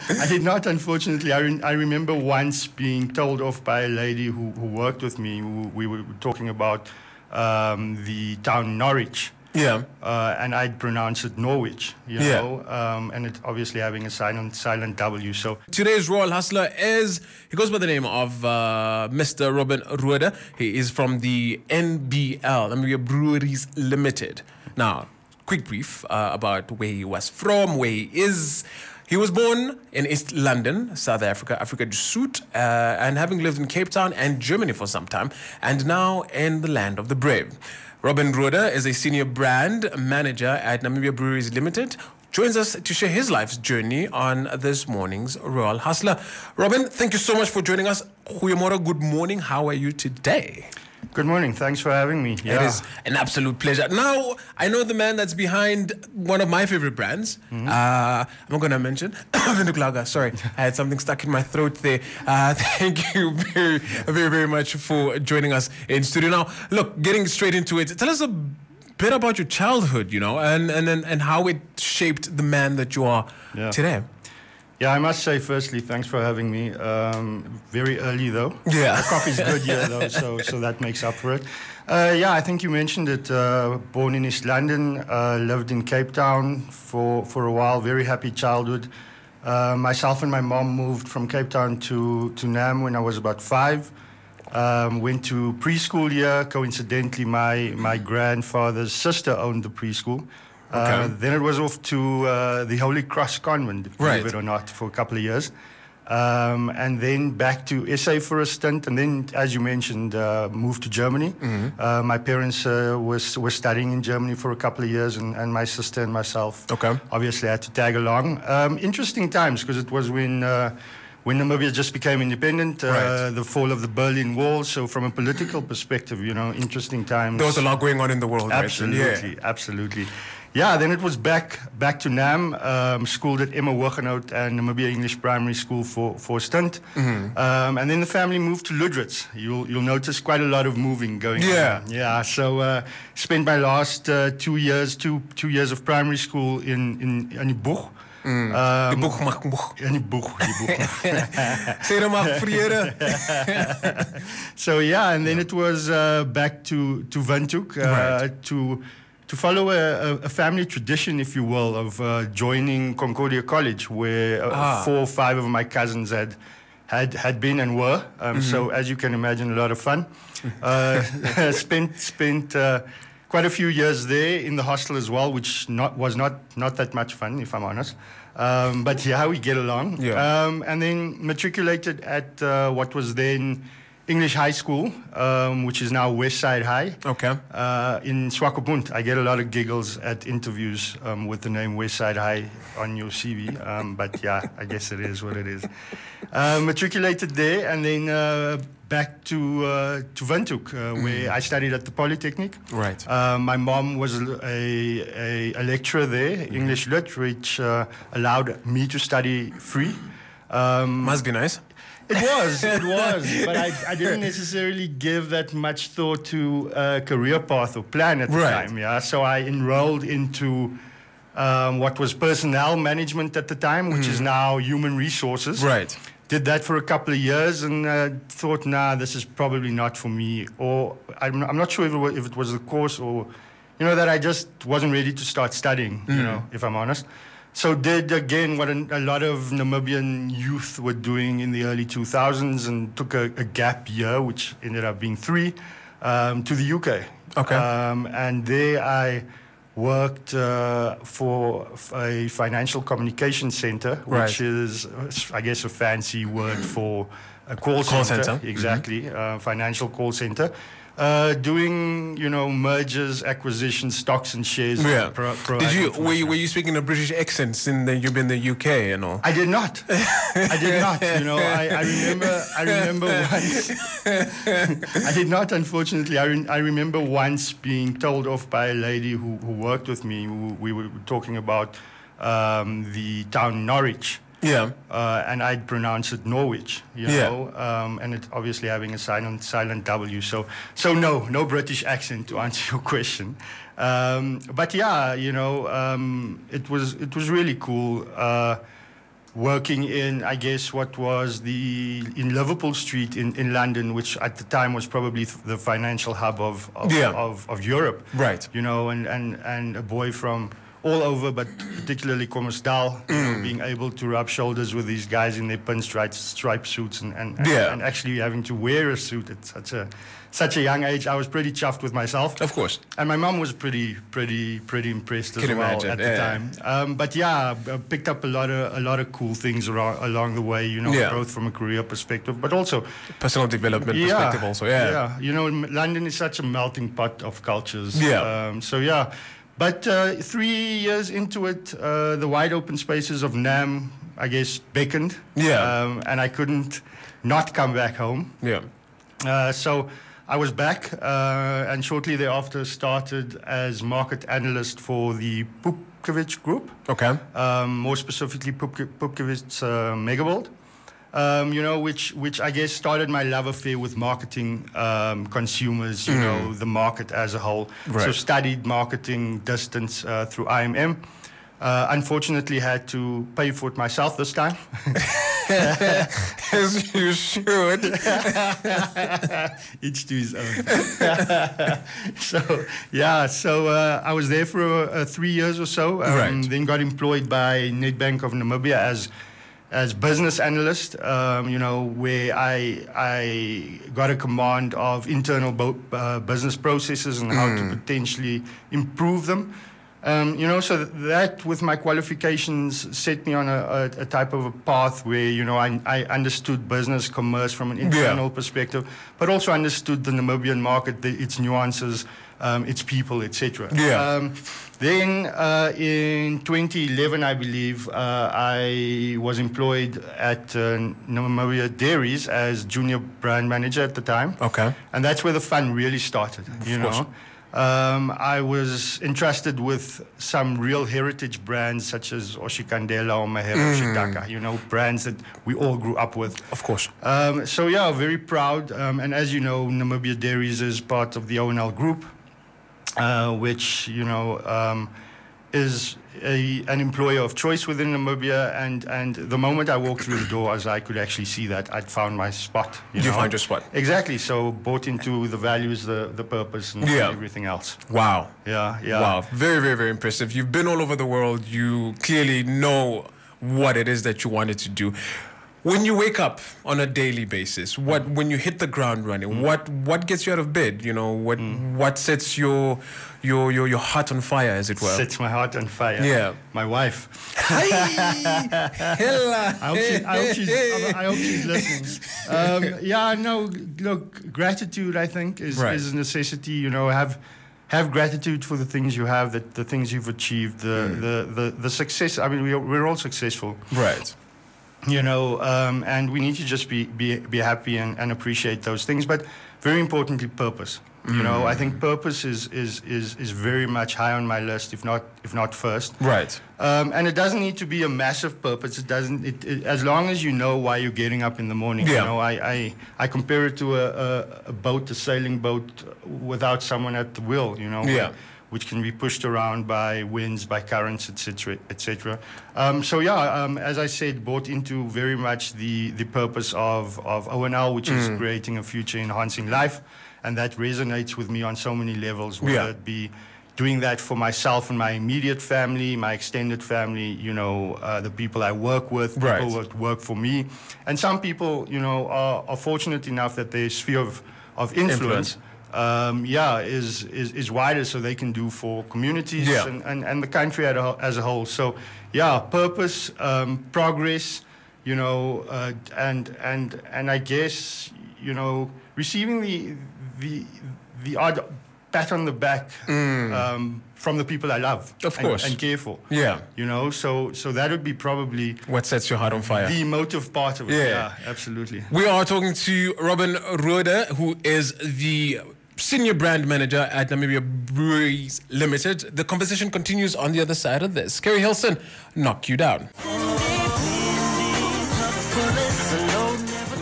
I did not, unfortunately. I remember once being told off by a lady who worked with me. We were talking about the town Norwich. Yeah. And I'd pronounce it Norwich, you know, and it obviously having a silent W. So today's Royal Hustler he goes by the name of Mr. Robin Rhode. He is from the NBL, Namibia Breweries Limited. Now, quick brief about where he was from, where he is. He was born in East London, South Africa, Africa du Sud, and having lived in Cape Town and Germany for some time, and now in the land of the brave. Robin Rhode is a senior brand manager at Namibia Breweries Limited. Joins us to share his life's journey on this morning's Royal Hustler. Robin, thank you so much for joining us. Goeiemorgen, good morning. How are you today? Good morning. Thanks for having me. Yeah. It is an absolute pleasure. Now, I know the man that's behind one of my favorite brands. I'm not going to mention. Sorry, I had something stuck in my throat there. Thank you very, very, very much for joining us in studio. Now, look, getting straight into it, tell us a bit about your childhood, you know, and how it shaped the man that you are today. Yeah, I must say, firstly, thanks for having me. Very early, though. Yeah. The coffee's good here, though, so that makes up for it. Yeah, I think you mentioned it. Born in East London, lived in Cape Town for a while. Very happy childhood. Myself and my mom moved from Cape Town to Nam when I was about 5. Went to preschool here. Coincidentally, my grandfather's sister owned the preschool. Then it was off to the Holy Cross Convent, believe it or not, for a couple of years. And then back to SA for a stint. And then, as you mentioned, moved to Germany. My parents were studying in Germany for a couple of years, and my sister and myself obviously had to tag along. Interesting times, because it was when Namibia just became independent, the fall of the Berlin Wall. So from a political perspective, you know, interesting times. There was a lot going on in the world. Absolutely, absolutely. Yeah, then it was back to Nam, schooled at Emma Woggenhout and Namibia English Primary School for a stint. And then the family moved to Ludwitz. You'll notice quite a lot of moving going on. Yeah, so spent my last 2 years of primary school in die boeg. Die boeg mag boeg. In die boeg. Sê dan maar vrede. So yeah, and then it was back to Windhoek to follow a family tradition, if you will, of joining Concordia College, where 4 or 5 of my cousins had been and were. So as you can imagine, a lot of fun. Spent quite a few years there in the hostel as well, which was not that much fun, if I'm honest. But yeah, we get along. Yeah. And then matriculated at what was then English High School, which is now Westside High. In Swakopmund. I get a lot of giggles at interviews with the name Westside High on your CV. But yeah, I guess it is what it is. Matriculated there, and then back to Windhoek, where I studied at the Polytechnic. My mom was a lecturer there, English Lit, which allowed me to study free. Must be nice. It was, but I didn't necessarily give that much thought to a career path or plan at the time. Yeah, so I enrolled into what was personnel management at the time, which is now human resources. Did that for a couple of years and thought, nah, this is probably not for me. Or I'm not sure if it was the course or, you know, that I just wasn't ready to start studying, you know, if I'm honest. So did, again, what a lot of Namibian youth were doing in the early 2000s and took a gap year, which ended up being 3, to the UK. And there I worked for a financial communication center, which is, I guess, a fancy word for a call center. Exactly, financial call center. Doing, you know, mergers, acquisitions, stocks and shares. Were you speaking a British accent in you've been in the UK and all? I did not. You know, I remember once. I did not, unfortunately. I remember once being told off by a lady who worked with me. We were talking about the town Norwich. And I'd pronounce it Norwich, you know, and it obviously having a silent W. So no British accent to answer your question. But yeah, you know, it was really cool. working in, I guess, what was in Liverpool Street in London, which at the time was probably the financial hub of Europe. Right. You know, and a boy from all over, but particularly Commercial, being able to rub shoulders with these guys in their pinstripe suits and actually having to wear a suit at such a young age. I was pretty chuffed with myself. Of course. And my mom was pretty impressed as well at the time. But I picked up a lot of cool things along the way, you know, both from a career perspective, but also personal development perspective also. Yeah. You know, London is such a melting pot of cultures. Yeah. But 3 years into it, the wide open spaces of Nam, I guess, beckoned. Yeah. And I couldn't not come back home. Yeah. So I was back, and shortly thereafter started as market analyst for the Pupkewitz group. Okay. More specifically, Pupkewitz MegaBuild. You know, which I guess started my love affair with marketing, consumers, you know, the market as a whole. Right. So studied marketing distance through IMM. Unfortunately, had to pay for it myself this time. As you should. Each to his own. So I was there for 3 years or so. Right. Then got employed by Nedbank of Namibia as business analyst, you know, where I got a command of internal business processes and how to potentially improve them. You know, so that with my qualifications set me on a type of a path where, you know, I understood business, commerce from an internal perspective, but also understood the Namibian market, its nuances, its people, etc. Yeah. Then in 2011, I believe, I was employed at Namibia Breweries as junior brand manager at the time. Okay. And that's where the fun really started, you know. I was entrusted with some real heritage brands such as Oshikandela or Mahero Shitaka, you know, brands that we all grew up with. Of course. So, yeah, very proud. And as you know, Namibia Dairies is part of the O&L group, which, you know, is an employer of choice within Namibia. And the moment I walked through the door, as I could actually see that, I'd found my spot. You found your spot. Exactly. So bought into the values, the purpose, and everything else. Wow. Yeah. Wow. Very, very, very impressive. You've been all over the world. You clearly know what it is that you wanted to do. When you wake up on a daily basis, when you hit the ground running, what gets you out of bed? You know, what sets your heart on fire, as it were? Sets my heart on fire. Yeah. My wife. Hey, hella. I hope she's listening. Look, gratitude, I think, is a necessity. You know, have gratitude for the things you have, the things you've achieved, the success. I mean, we're all successful. Right. You know, and we need to just be happy and appreciate those things. But very importantly, purpose. You know, I think purpose is very much high on my list, if not first. Right. And it doesn't need to be a massive purpose. It doesn't. As long as you know why you're getting up in the morning. Yeah. You know, I compare it to a boat, a sailing boat, without someone at the wheel. You know. Yeah. Which can be pushed around by winds, by currents, etc., etc. As I said, bought into very much the purpose of O&L, which is creating a future-enhancing life, and that resonates with me on so many levels. Whether it be doing that for myself and my immediate family, my extended family, you know, the people I work with, people that work for me, and some people, you know, are fortunate enough that their sphere of influence. Is wider, so they can do for communities and the country as a whole. So, purpose, progress, you know, and I guess, you know, receiving the odd pat on the back from the people I love, of course, and care for. Yeah, you know, so that would be probably what sets your heart on fire. The emotive part of it. Yeah, absolutely. We are talking to Rhode, who is the Senior Brand Manager at Namibia Breweries Limited. The conversation continues on the other side of this. Kerry Hilson, Knock You Down.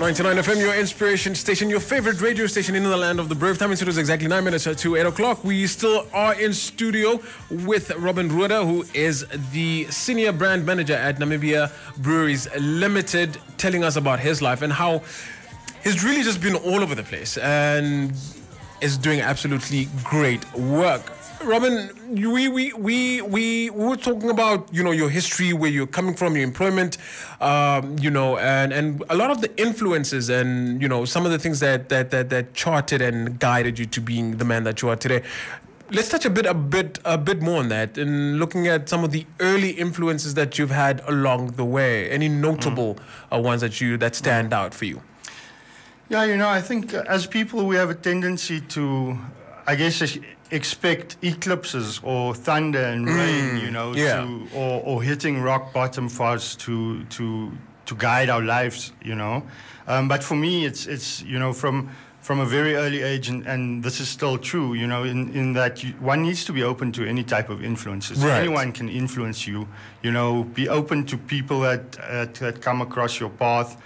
99 FM, your inspiration station, your favorite radio station in the land of the brave. Time is exactly 9 minutes to 8 o'clock. We still are in studio with Robin Rhode, who is the senior brand manager at Namibia Breweries Limited, telling us about his life and how he's really just been all over the place and is doing absolutely great work. Robin, we were talking about, your history, where you're coming from, your employment, and a lot of the influences and, some of the things that charted and guided you to being the man that you are today. Let's touch a bit more on that and looking at some of the early influences that you've had along the way. Any notable ones that stand out for you? Yeah, I think as people, we have a tendency to, I guess, expect eclipses or thunder and rain, or hitting rock bottom for us to guide our lives, But for me, it's from a very early age, and this is still true, in that one needs to be open to any type of influences. Right. Anyone can influence you, be open to people that come across your path.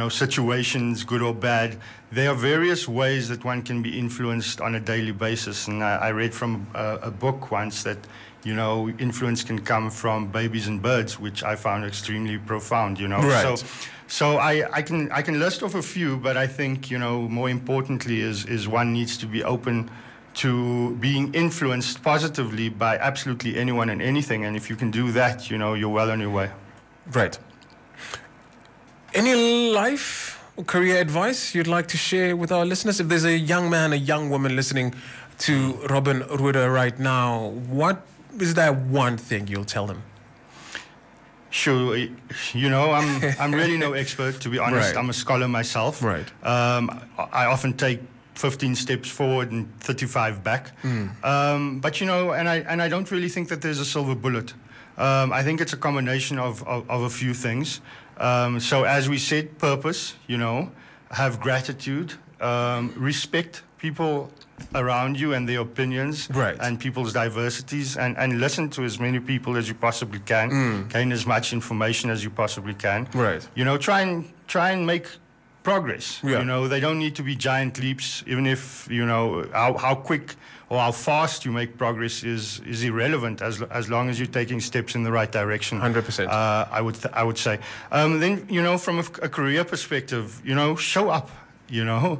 Situations, good or bad. There are various ways that one can be influenced on a daily basis. And I read from a book once that, influence can come from babies and birds, which I found extremely profound, Right. So I can list off a few, but I think, more importantly is one needs to be open to being influenced positively by absolutely anyone and anything. And if you can do that, you're well on your way. Right. Any life or career advice you'd like to share with our listeners? If there's a young man, a young woman listening to Robin Rhode right now, what is that one thing you'll tell them? Sure. I'm really no expert, to be honest. Right. I'm a scholar myself. Right. I often take 15 steps forward and 35 back. But, and I don't really think that there's a silver bullet. I think it's a combination of a few things. So as we said, purpose, have gratitude, respect people around you and their opinions, right, and people's diversities, and listen to as many people as you possibly can, gain as much information as you possibly can. Right. Try and make progress. Yeah. They don't need to be giant leaps, even if, how quick or how fast you make progress is irrelevant as long as you're taking steps in the right direction. 100%. I would say. Then, from a career perspective, show up, at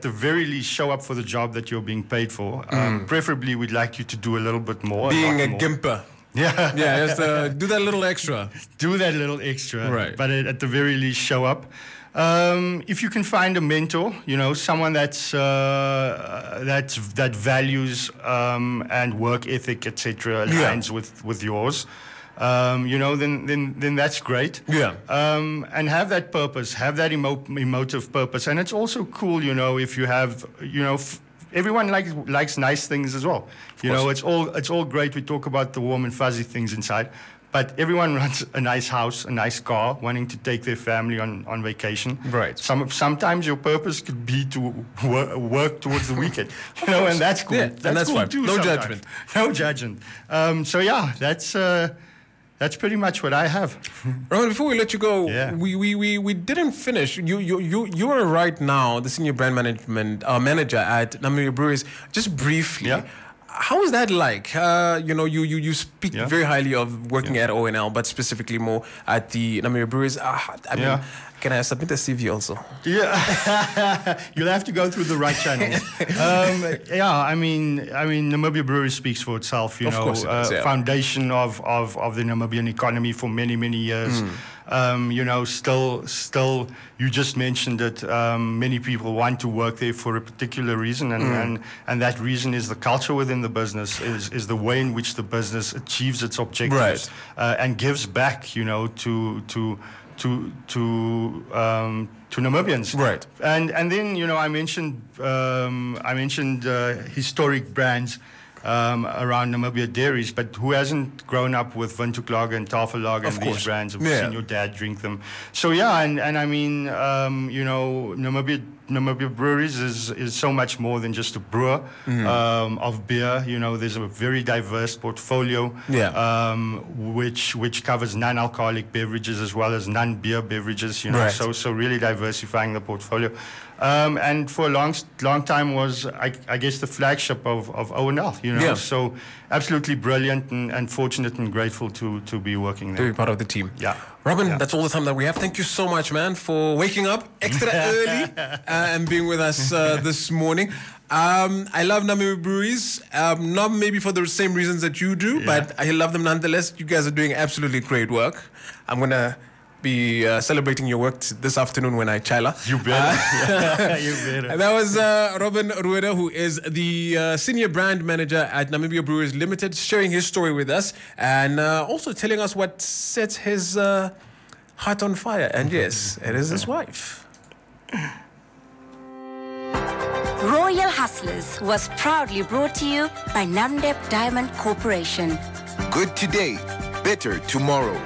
the very least, show up for the job that you're being paid for. Preferably, we'd like you to do a little bit more. Being a gimper. Yeah. Yeah, just do that little extra. Do that little extra. Right. But at the very least, show up. If you can find a mentor, someone that values and work ethic, etc., aligns with yours, then that's great. Yeah. And have that purpose, have that emotive purpose, and it's also cool, if you have, everyone likes nice things as well. It's all great. We talk about the warm and fuzzy things inside. But everyone runs a nice house, a nice car, wanting to take their family on vacation. Right. Sometimes your purpose could be to work towards the weekend, and that's cool. Yeah, that's cool fine. too. No sometimes. judgment. No judgment. That's pretty much what I have. Robin, before we let you go, Yeah. we didn't finish. You are right now the senior brand management manager at Namibia Breweries. Just briefly. Yeah. How is that like? You speak Yeah. very highly of working at ONL, but specifically more at the Namibia Breweries. Can I submit a CV also? Yeah, you'll have to go through the right channels. Namibia Breweries speaks for itself. Of course it does, yeah. Foundation of the Namibian economy for many years. Still, you just mentioned it. Many people want to work there for a particular reason, and that reason is the culture within the business, is the way in which the business achieves its objectives, right, and gives back, to Namibians, right? And then I mentioned historic brands around Namibia dairies, but who hasn't grown up with Windhoek and Tafellager and these brands? Have seen your dad drink them. So and Namibia Namibia Breweries is so much more than just a brewer of beer. You know, there's a very diverse portfolio, which covers non-alcoholic beverages as well as non-beer beverages. You know, so really diversifying the portfolio. And for a long time was, I guess, the flagship of O&L, you know. So absolutely brilliant and fortunate and grateful to be working there. To be part of the team. Yeah. Robin, that's all the time that we have. Thank you so much, man, for waking up extra early and being with us this morning. I love Namibia Breweries, not maybe for the same reasons that you do, but I love them nonetheless. You guys are doing absolutely great work. I'm going to be celebrating your work this afternoon when I chala. You better. You better. That was Robin Rhode, who is the senior brand manager at Namibia Breweries Limited, sharing his story with us and also telling us what sets his heart on fire. And yes, it is his wife. Royal Hustlers was proudly brought to you by Namdeb Diamond Corporation. Good today, better tomorrow.